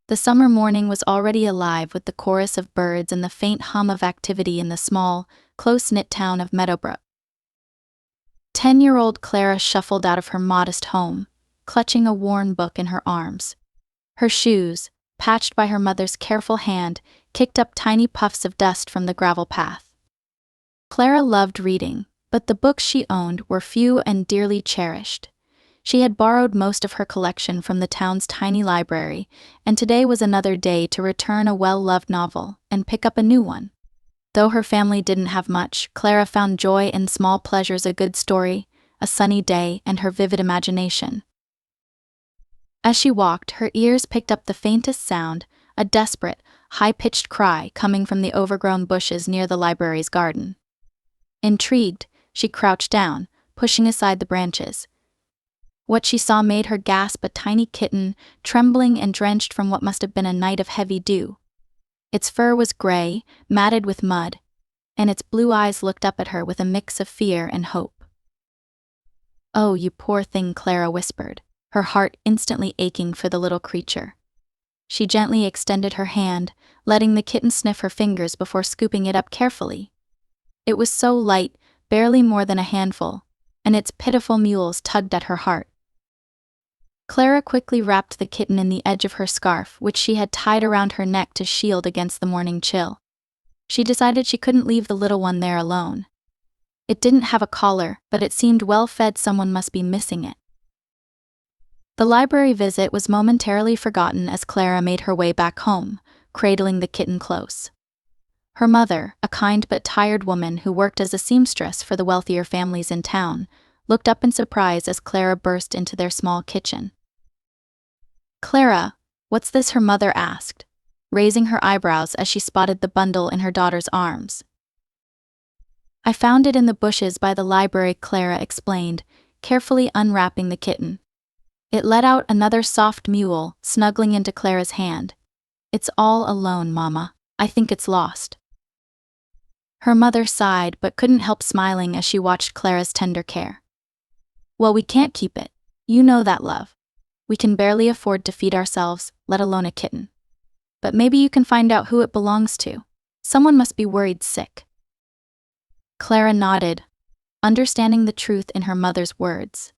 The summer morning was already alive with the chorus of birds and the faint hum of activity in the small, close-knit town of Meadowbrook. 10-year-old Clara shuffled out of her modest home, clutching a worn book in her arms. Her shoes, patched by her mother's careful hand, kicked up tiny puffs of dust from the gravel path. Clara loved reading, but the books she owned were few and dearly cherished. She had borrowed most of her collection from the town's tiny library, and today was another day to return a well-loved novel and pick up a new one. Though her family didn't have much, Clara found joy in small pleasures: a good story, a sunny day, and her vivid imagination. As she walked, her ears picked up the faintest sound, a desperate, high-pitched cry coming from the overgrown bushes near the library's garden. Intrigued, she crouched down, pushing aside the branches. What she saw made her gasp: a tiny kitten, trembling and drenched from what must have been a night of heavy dew. Its fur was gray, matted with mud, and its blue eyes looked up at her with a mix of fear and hope. "Oh, you poor thing," Clara whispered, her heart instantly aching for the little creature. She gently extended her hand, letting the kitten sniff her fingers before scooping it up carefully. It was so light, barely more than a handful, and its pitiful mewls tugged at her heart. Clara quickly wrapped the kitten in the edge of her scarf, which she had tied around her neck to shield against the morning chill. She decided she couldn't leave the little one there alone. It didn't have a collar, but it seemed well fed. Someone must be missing it. The library visit was momentarily forgotten as Clara made her way back home, cradling the kitten close. Her mother, a kind but tired woman who worked as a seamstress for the wealthier families in town, looked up in surprise as Clara burst into their small kitchen. "Clara, what's this?" her mother asked, raising her eyebrows as she spotted the bundle in her daughter's arms. "I found it in the bushes by the library," Clara explained, carefully unwrapping the kitten. It let out another soft mewl, snuggling into Clara's hand. "It's all alone, Mama. I think it's lost." Her mother sighed but couldn't help smiling as she watched Clara's tender care. "Well, we can't keep it. You know that, love. We can barely afford to feed ourselves, let alone a kitten. But maybe you can find out who it belongs to. Someone must be worried sick." Clara nodded, understanding the truth in her mother's words.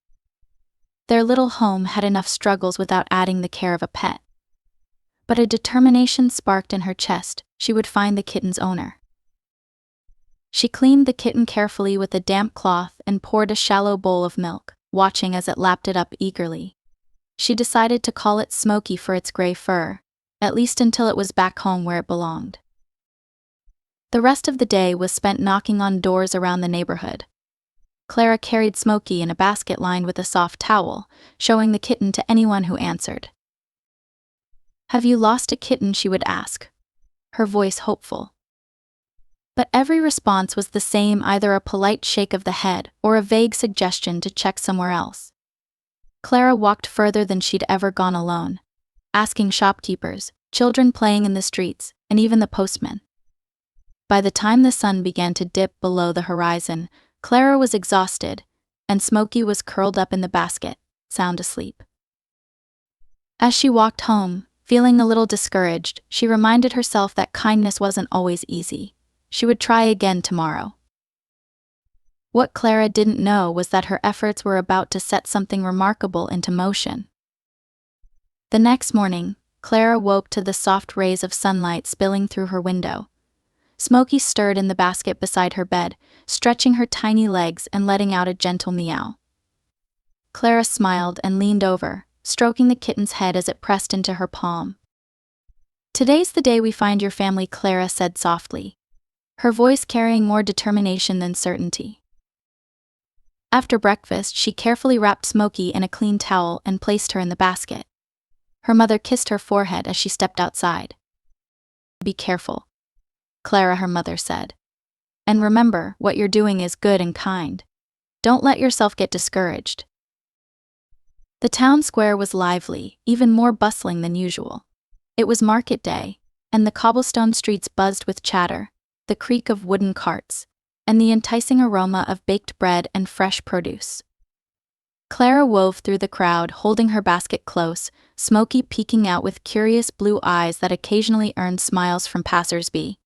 Their little home had enough struggles without adding the care of a pet. But a determination sparked in her chest: she would find the kitten's owner. She cleaned the kitten carefully with a damp cloth and poured a shallow bowl of milk, watching as it lapped it up eagerly. She decided to call it Smokey for its gray fur, at least until it was back home where it belonged. The rest of the day was spent knocking on doors around the neighborhood. Clara carried Smokey in a basket lined with a soft towel, showing the kitten to anyone who answered. "Have you lost a kitten?" she would ask, her voice hopeful. But every response was the same: either a polite shake of the head or a vague suggestion to check somewhere else. Clara walked further than she'd ever gone alone, asking shopkeepers, children playing in the streets, and even the postman. By the time the sun began to dip below the horizon, Clara was exhausted, and Smokey was curled up in the basket, sound asleep. As she walked home, feeling a little discouraged, she reminded herself that kindness wasn't always easy. She would try again tomorrow. What Clara didn't know was that her efforts were about to set something remarkable into motion. The next morning, Clara woke to the soft rays of sunlight spilling through her window. Smokey stirred in the basket beside her bed, stretching her tiny legs and letting out a gentle meow. Clara smiled and leaned over, stroking the kitten's head as it pressed into her palm. "Today's the day we find your family," Clara said softly, her voice carrying more determination than certainty. After breakfast, she carefully wrapped Smokey in a clean towel and placed her in the basket. Her mother kissed her forehead as she stepped outside. "Be careful," Clara, her mother said. "And remember, what you're doing is good and kind. Don't let yourself get discouraged." The town square was lively, even more bustling than usual. It was market day, and the cobblestone streets buzzed with chatter, the creak of wooden carts, and the enticing aroma of baked bread and fresh produce. Clara wove through the crowd, holding her basket close, Smokey peeking out with curious blue eyes that occasionally earned smiles from passers-by.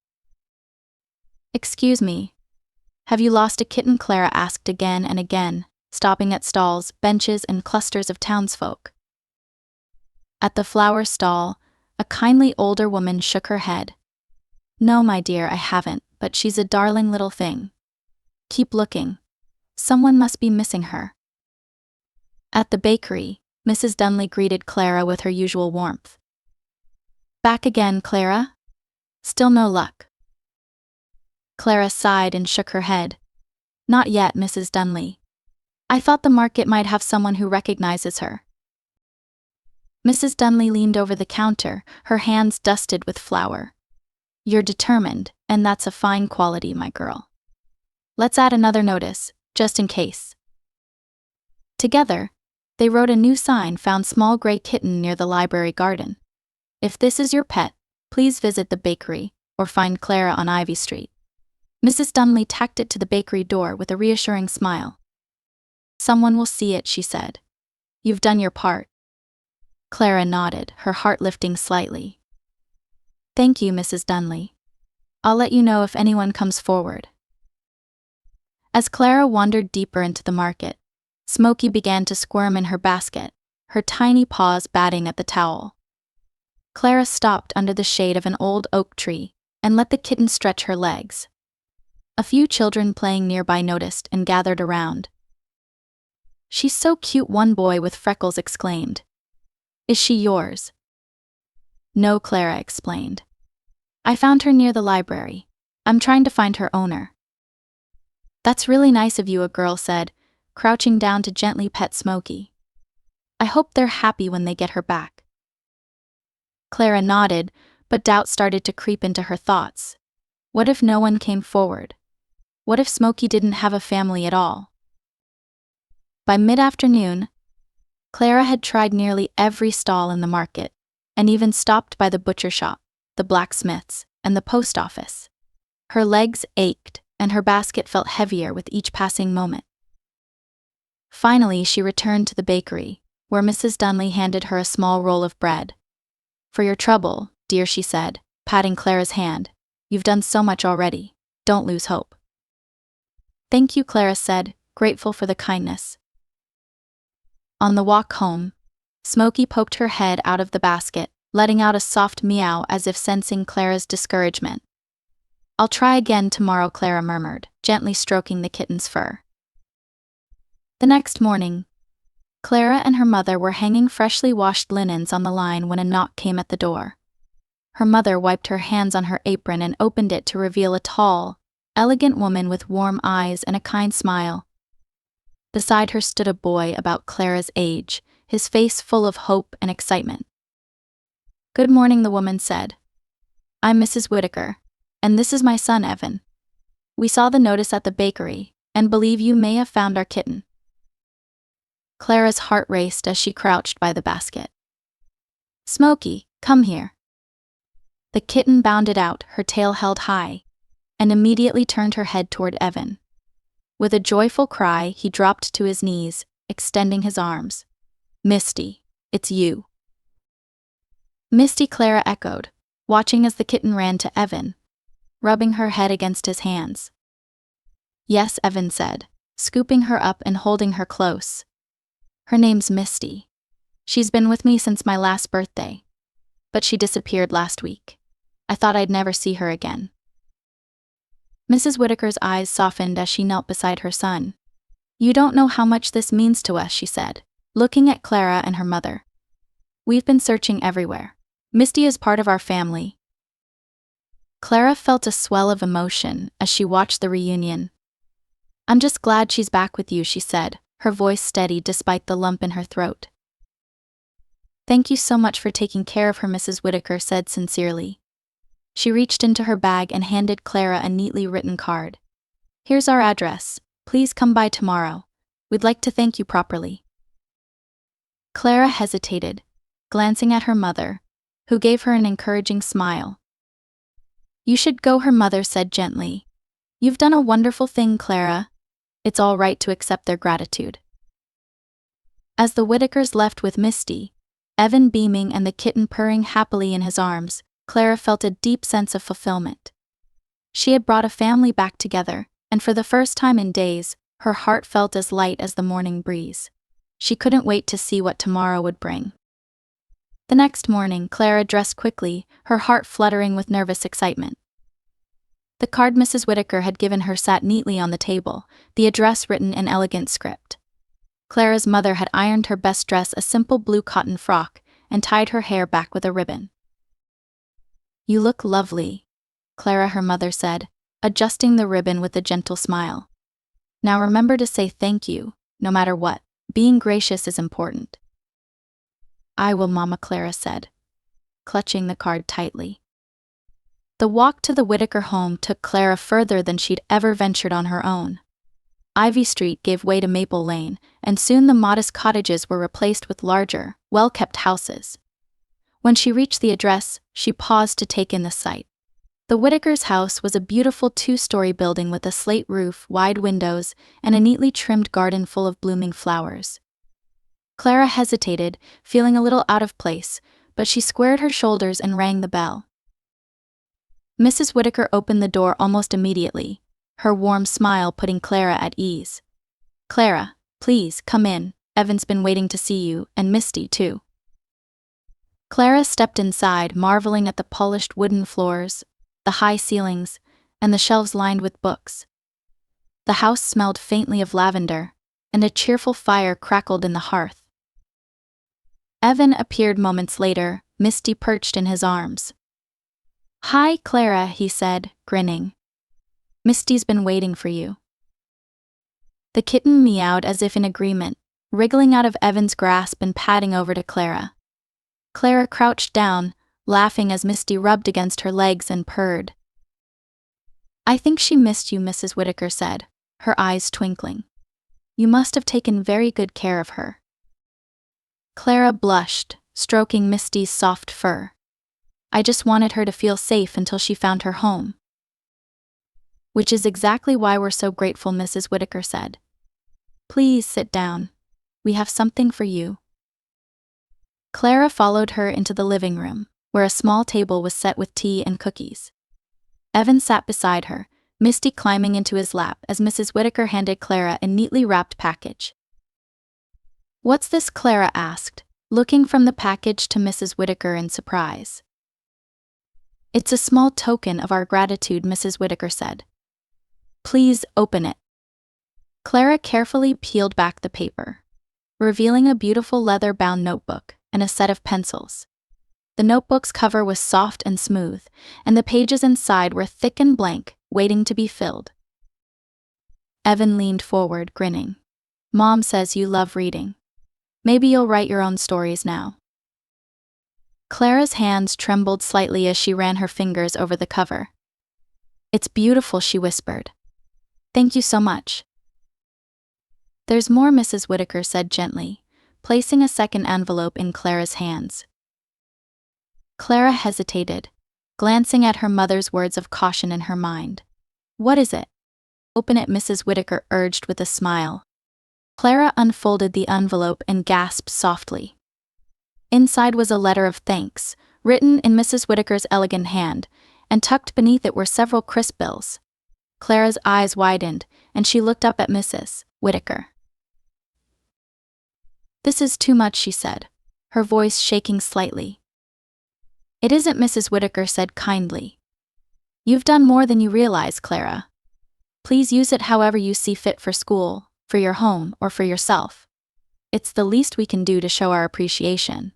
"Excuse me. Have you lost a kitten?" Clara asked again and again, stopping at stalls, benches, and clusters of townsfolk. At the flower stall, a kindly older woman shook her head. "No, my dear, I haven't, but she's a darling little thing. Keep looking. Someone must be missing her." At the bakery, Mrs. Dunley greeted Clara with her usual warmth. "Back again, Clara? Still no luck?" Clara sighed and shook her head. "Not yet, Mrs. Dunley. I thought the market might have someone who recognizes her." Mrs. Dunley leaned over the counter, her hands dusted with flour. "You're determined, and that's a fine quality, my girl. Let's add another notice, just in case." Together, they wrote a new sign: "Found small gray kitten near the library garden. If this is your pet, please visit the bakery, or find Clara on Ivy Street." Mrs. Dunley tacked it to the bakery door with a reassuring smile. "Someone will see it," she said. "You've done your part." Clara nodded, her heart lifting slightly. "Thank you, Mrs. Dunley. I'll let you know if anyone comes forward." As Clara wandered deeper into the market, Smokey began to squirm in her basket, her tiny paws batting at the towel. Clara stopped under the shade of an old oak tree and let the kitten stretch her legs. A few children playing nearby noticed and gathered around. "She's so cute," one boy with freckles exclaimed. "Is she yours?" "No," Clara explained. "I found her near the library. I'm trying to find her owner." "That's really nice of you," a girl said, crouching down to gently pet Smokey. "I hope they're happy when they get her back." Clara nodded, but doubt started to creep into her thoughts. What if no one came forward? What if Smokey didn't have a family at all? By mid-afternoon, Clara had tried nearly every stall in the market, and even stopped by the butcher shop, the blacksmith's, and the post office. Her legs ached, and her basket felt heavier with each passing moment. Finally, she returned to the bakery, where Mrs. Dunley handed her a small roll of bread. "For your trouble, dear," she said, patting Clara's hand. "You've done so much already. Don't lose hope." "Thank you," Clara said, grateful for the kindness. On the walk home, Smokey poked her head out of the basket, letting out a soft meow as if sensing Clara's discouragement. "I'll try again tomorrow," Clara murmured, gently stroking the kitten's fur. The next morning, Clara and her mother were hanging freshly washed linens on the line when a knock came at the door. Her mother wiped her hands on her apron and opened it to reveal a tall, elegant woman with warm eyes and a kind smile. Beside her stood a boy about Clara's age, his face full of hope and excitement. "Good morning," the woman said. "I'm Mrs. Whitaker, and this is my son Evan. We saw the notice at the bakery, and believe you may have found our kitten." Clara's heart raced as she crouched by the basket. "Smokey, come here." The kitten bounded out, her tail held high, and immediately turned her head toward Evan. With a joyful cry, he dropped to his knees, extending his arms. "Misty, it's you." "Misty," Clara echoed, watching as the kitten ran to Evan, rubbing her head against his hands. "Yes," Evan said, scooping her up and holding her close. "Her name's Misty. She's been with me since my last birthday. But she disappeared last week. I thought I'd never see her again." Mrs. Whitaker's eyes softened as she knelt beside her son. "You don't know how much this means to us," she said, looking at Clara and her mother. "We've been searching everywhere. Misty is part of our family." Clara felt a swell of emotion as she watched the reunion. "I'm just glad she's back with you," she said, her voice steady despite the lump in her throat. "Thank you so much for taking care of her," Mrs. Whitaker said sincerely. She reached into her bag and handed Clara a neatly written card. "Here's our address. Please come by tomorrow. We'd like to thank you properly." Clara hesitated, glancing at her mother, who gave her an encouraging smile. "You should go," her mother said gently. "You've done a wonderful thing, Clara. It's all right to accept their gratitude." As the Whitakers left with Misty, Evan beaming and the kitten purring happily in his arms, Clara felt a deep sense of fulfillment. She had brought a family back together, and for the first time in days, her heart felt as light as the morning breeze. She couldn't wait to see what tomorrow would bring. The next morning, Clara dressed quickly, her heart fluttering with nervous excitement. The card Mrs. Whitaker had given her sat neatly on the table, the address written in elegant script. Clara's mother had ironed her best dress, a simple blue cotton frock, and tied her hair back with a ribbon. "You look lovely," Clara, her mother said, adjusting the ribbon with a gentle smile. "Now remember to say thank you, no matter what. Being gracious is important." "I will, Mama," Clara said, clutching the card tightly. The walk to the Whitaker home took Clara further than she'd ever ventured on her own. Ivy Street gave way to Maple Lane, and soon the modest cottages were replaced with larger, well-kept houses. When she reached the address, she paused to take in the sight. The Whitakers' house was a beautiful two-story building with a slate roof, wide windows, and a neatly trimmed garden full of blooming flowers. Clara hesitated, feeling a little out of place, but she squared her shoulders and rang the bell. Mrs. Whitaker opened the door almost immediately, her warm smile putting Clara at ease. "Clara, please, come in. Evan's been waiting to see you, and Misty, too." Clara stepped inside, marveling at the polished wooden floors, the high ceilings, and the shelves lined with books. The house smelled faintly of lavender, and a cheerful fire crackled in the hearth. Evan appeared moments later, Misty perched in his arms. "Hi, Clara," he said, grinning. "Misty's been waiting for you." The kitten meowed as if in agreement, wriggling out of Evan's grasp and padding over to Clara. Clara crouched down, laughing as Misty rubbed against her legs and purred. "I think she missed you," Mrs. Whitaker said, her eyes twinkling. "You must have taken very good care of her." Clara blushed, stroking Misty's soft fur. "I just wanted her to feel safe until she found her home." "Which is exactly why we're so grateful," Mrs. Whitaker said. "Please sit down. We have something for you." Clara followed her into the living room, where a small table was set with tea and cookies. Evan sat beside her, Misty climbing into his lap as Mrs. Whitaker handed Clara a neatly wrapped package. "What's this?" Clara asked, looking from the package to Mrs. Whitaker in surprise. "It's a small token of our gratitude," Mrs. Whitaker said. "Please open it." Clara carefully peeled back the paper, revealing a beautiful leather-bound notebook and a set of pencils. The notebook's cover was soft and smooth, and the pages inside were thick and blank, waiting to be filled. Evan leaned forward, grinning. "Mom says you love reading. Maybe you'll write your own stories now." Clara's hands trembled slightly as she ran her fingers over the cover. "It's beautiful," she whispered. "Thank you so much." "There's more," Mrs. Whitaker said gently, placing a second envelope in Clara's hands. Clara hesitated, glancing at her mother's words of caution in her mind. "What is it?" "Open it," Mrs. Whitaker urged with a smile. Clara unfolded the envelope and gasped softly. Inside was a letter of thanks, written in Mrs. Whitaker's elegant hand, and tucked beneath it were several crisp bills. Clara's eyes widened, and she looked up at Mrs. Whitaker. "This is too much," she said, her voice shaking slightly. "It isn't," Mrs. Whitaker said kindly. "You've done more than you realize, Clara. Please use it however you see fit for school, for your home, or for yourself. It's the least we can do to show our appreciation."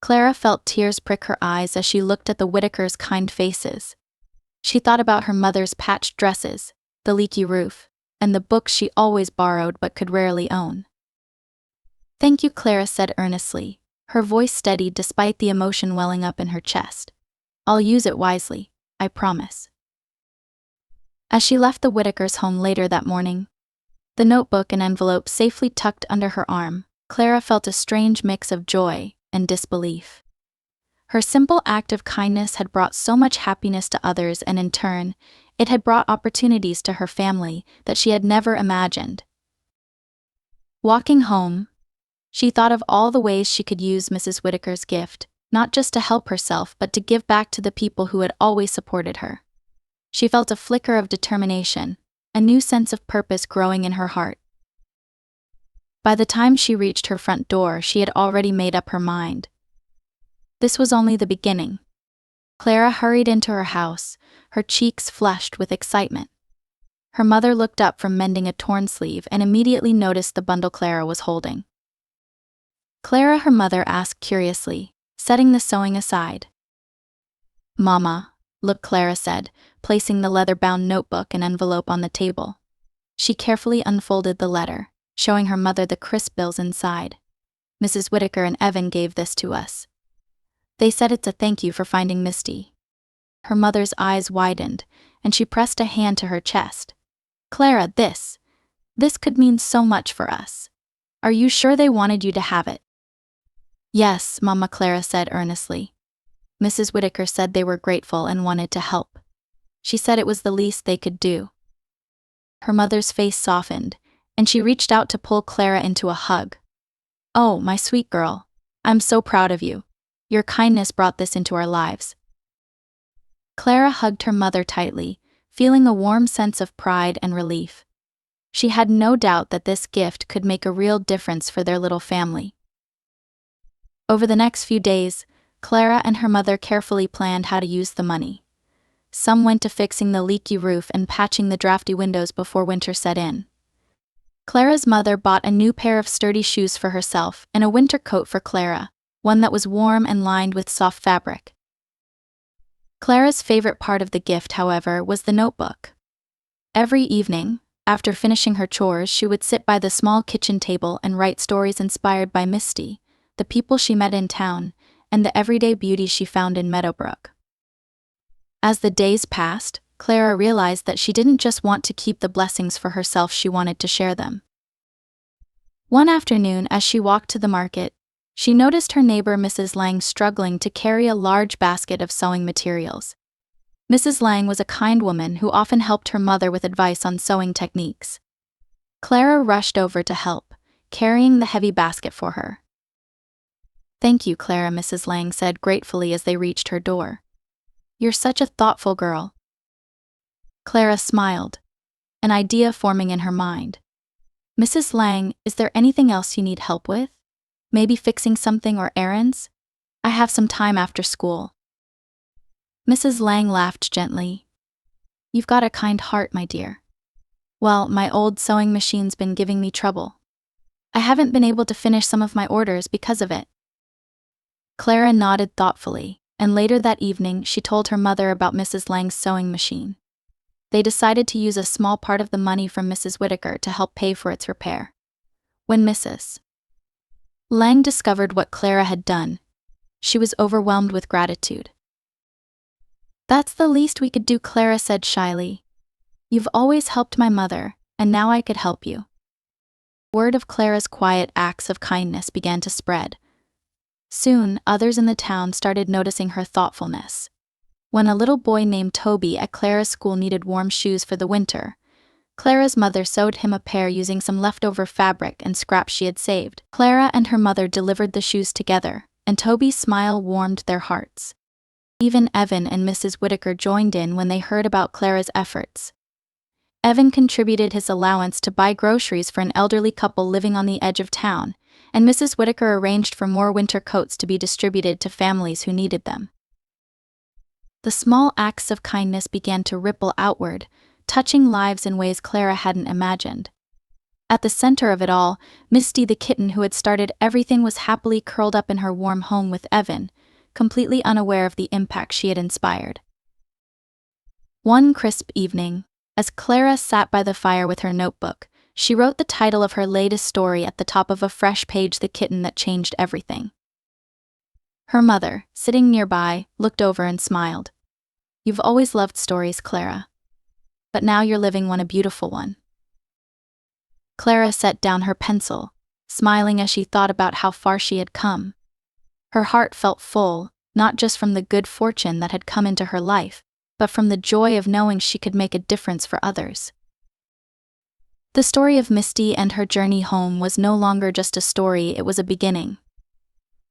Clara felt tears prick her eyes as she looked at the Whitakers' kind faces. She thought about her mother's patched dresses, the leaky roof, and the books she always borrowed but could rarely own. "Thank you," Clara said earnestly, her voice steady despite the emotion welling up in her chest. "I'll use it wisely, I promise." As she left the Whitakers' home later that morning, the notebook and envelope safely tucked under her arm, Clara felt a strange mix of joy and disbelief. Her simple act of kindness had brought so much happiness to others, and in turn, it had brought opportunities to her family that she had never imagined. Walking home, she thought of all the ways she could use Mrs. Whittaker's gift, not just to help herself but to give back to the people who had always supported her. She felt a flicker of determination, a new sense of purpose growing in her heart. By the time she reached her front door, she had already made up her mind. This was only the beginning. Clara hurried into her house, her cheeks flushed with excitement. Her mother looked up from mending a torn sleeve and immediately noticed the bundle Clara was holding. "Clara," her mother asked curiously, setting the sewing aside. "Mama," look, Clara said, placing the leather-bound notebook and envelope on the table. She carefully unfolded the letter, showing her mother the crisp bills inside. "Mrs. Whittaker and Evan gave this to us. They said it's a thank you for finding Misty." Her mother's eyes widened, and she pressed a hand to her chest. "Clara, this could mean so much for us. Are you sure they wanted you to have it?" "Yes, Mama," Clara said earnestly. "Mrs. Whittaker said they were grateful and wanted to help. She said it was the least they could do." Her mother's face softened, and she reached out to pull Clara into a hug. "Oh, my sweet girl, I'm so proud of you. Your kindness brought this into our lives." Clara hugged her mother tightly, feeling a warm sense of pride and relief. She had no doubt that this gift could make a real difference for their little family. Over the next few days, Clara and her mother carefully planned how to use the money. Some went to fixing the leaky roof and patching the drafty windows before winter set in. Clara's mother bought a new pair of sturdy shoes for herself and a winter coat for Clara, one that was warm and lined with soft fabric. Clara's favorite part of the gift, however, was the notebook. Every evening, after finishing her chores, she would sit by the small kitchen table and write stories inspired by Misty, the people she met in town, and the everyday beauty she found in Meadowbrook. As the days passed, Clara realized that she didn't just want to keep the blessings for herself, she wanted to share them. One afternoon, as she walked to the market, she noticed her neighbor Mrs. Lang struggling to carry a large basket of sewing materials. Mrs. Lang was a kind woman who often helped her mother with advice on sewing techniques. Clara rushed over to help, carrying the heavy basket for her. "Thank you, Clara," Mrs. Lang said gratefully as they reached her door. "You're such a thoughtful girl." Clara smiled, an idea forming in her mind. "Mrs. Lang, is there anything else you need help with? Maybe fixing something or errands? I have some time after school." Mrs. Lang laughed gently. "You've got a kind heart, my dear. Well, my old sewing machine's been giving me trouble. I haven't been able to finish some of my orders because of it." Clara nodded thoughtfully, and later that evening she told her mother about Mrs. Lang's sewing machine. They decided to use a small part of the money from Mrs. Whittaker to help pay for its repair. When Mrs. Lang discovered what Clara had done, she was overwhelmed with gratitude. "That's the least we could do," Clara said shyly. "You've always helped my mother, and now I could help you." Word of Clara's quiet acts of kindness began to spread. Soon, others in the town started noticing her thoughtfulness. When a little boy named Toby at Clara's school needed warm shoes for the winter, Clara's mother sewed him a pair using some leftover fabric and scraps she had saved. Clara and her mother delivered the shoes together, and Toby's smile warmed their hearts. Even Evan and Mrs. Whittaker joined in when they heard about Clara's efforts. Evan contributed his allowance to buy groceries for an elderly couple living on the edge of town, and Mrs. Whittaker arranged for more winter coats to be distributed to families who needed them. The small acts of kindness began to ripple outward, touching lives in ways Clara hadn't imagined. At the center of it all, Misty the kitten who had started everything was happily curled up in her warm home with Evan, completely unaware of the impact she had inspired. One crisp evening, as Clara sat by the fire with her notebook, she wrote the title of her latest story at the top of a fresh page, "The Kitten That Changed Everything." Her mother, sitting nearby, looked over and smiled. "You've always loved stories, Clara. But now you're living one, a beautiful one." Clara set down her pencil, smiling as she thought about how far she had come. Her heart felt full, not just from the good fortune that had come into her life, but from the joy of knowing she could make a difference for others. The story of Misty and her journey home was no longer just a story, it was a beginning.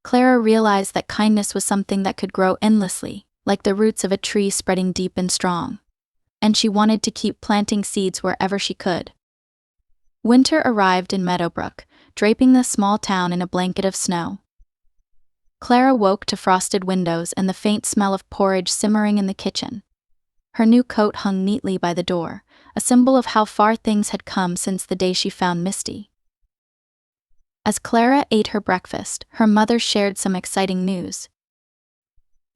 Clara realized that kindness was something that could grow endlessly, like the roots of a tree spreading deep and strong. And she wanted to keep planting seeds wherever she could. Winter arrived in Meadowbrook, draping the small town in a blanket of snow. Clara woke to frosted windows and the faint smell of porridge simmering in the kitchen. Her new coat hung neatly by the door, a symbol of how far things had come since the day she found Misty. As Clara ate her breakfast, her mother shared some exciting news.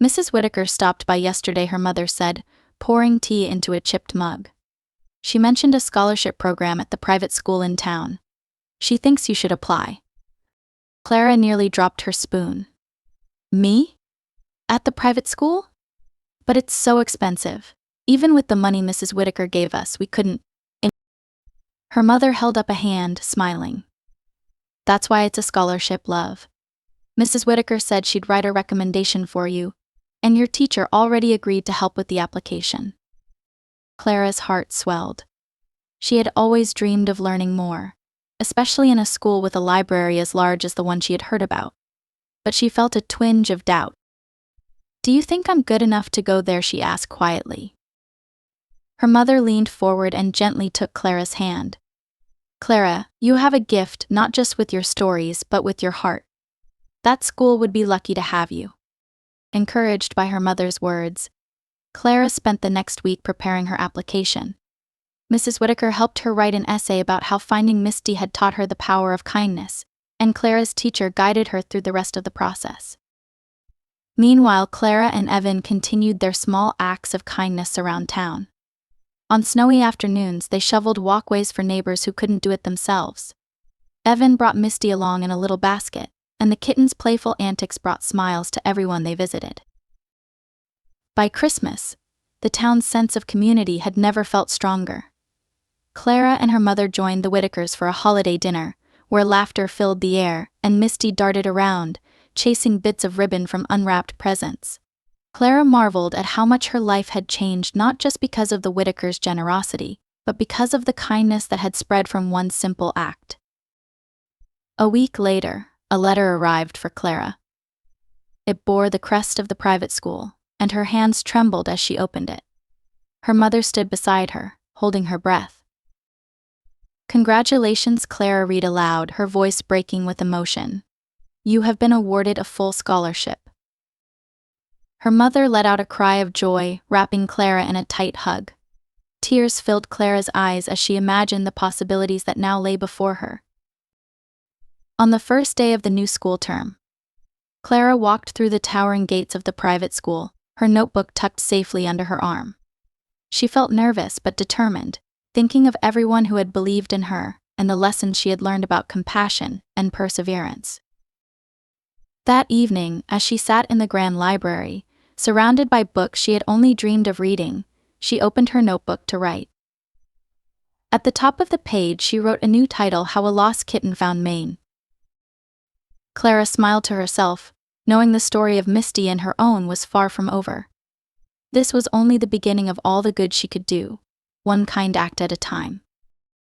Mrs. Whitaker stopped by yesterday, her mother said, pouring tea into a chipped mug. She mentioned a scholarship program at the private school in town. She thinks you should apply. Clara nearly dropped her spoon. Me? At the private school? But it's so expensive. Even with the money Mrs. Whitaker gave us, we couldn't. Her mother held up a hand, smiling. That's why it's a scholarship, love. Mrs. Whitaker said she'd write a recommendation for you, and your teacher already agreed to help with the application. Clara's heart swelled. She had always dreamed of learning more, especially in a school with a library as large as the one she had heard about. But she felt a twinge of doubt. Do you think I'm good enough to go there? She asked quietly. Her mother leaned forward and gently took Clara's hand. Clara, you have a gift not just with your stories but with your heart. That school would be lucky to have you. Encouraged by her mother's words, Clara spent the next week preparing her application. Mrs. Whitaker helped her write an essay about how finding Misty had taught her the power of kindness, and Clara's teacher guided her through the rest of the process. Meanwhile, Clara and Evan continued their small acts of kindness around town. On snowy afternoons, they shoveled walkways for neighbors who couldn't do it themselves. Evan brought Misty along in a little basket, and the kitten's playful antics brought smiles to everyone they visited. By Christmas, the town's sense of community had never felt stronger. Clara and her mother joined the Whitakers for a holiday dinner, where laughter filled the air and Misty darted around, chasing bits of ribbon from unwrapped presents. Clara marveled at how much her life had changed, not just because of the Whitakers' generosity, but because of the kindness that had spread from one simple act. A week later, a letter arrived for Clara. It bore the crest of the private school, and her hands trembled as she opened it. Her mother stood beside her, holding her breath. Congratulations, Clara read aloud, her voice breaking with emotion. You have been awarded a full scholarship. Her mother let out a cry of joy, wrapping Clara in a tight hug. Tears filled Clara's eyes as she imagined the possibilities that now lay before her. On the first day of the new school term, Clara walked through the towering gates of the private school, her notebook tucked safely under her arm. She felt nervous but determined, thinking of everyone who had believed in her and the lessons she had learned about compassion and perseverance. That evening, as she sat in the grand library, surrounded by books she had only dreamed of reading, she opened her notebook to write. At the top of the page, she wrote a new title, How a Lost Kitten Found Maine. Clara smiled to herself, knowing the story of Misty and her own was far from over. This was only the beginning of all the good she could do, one kind act at a time.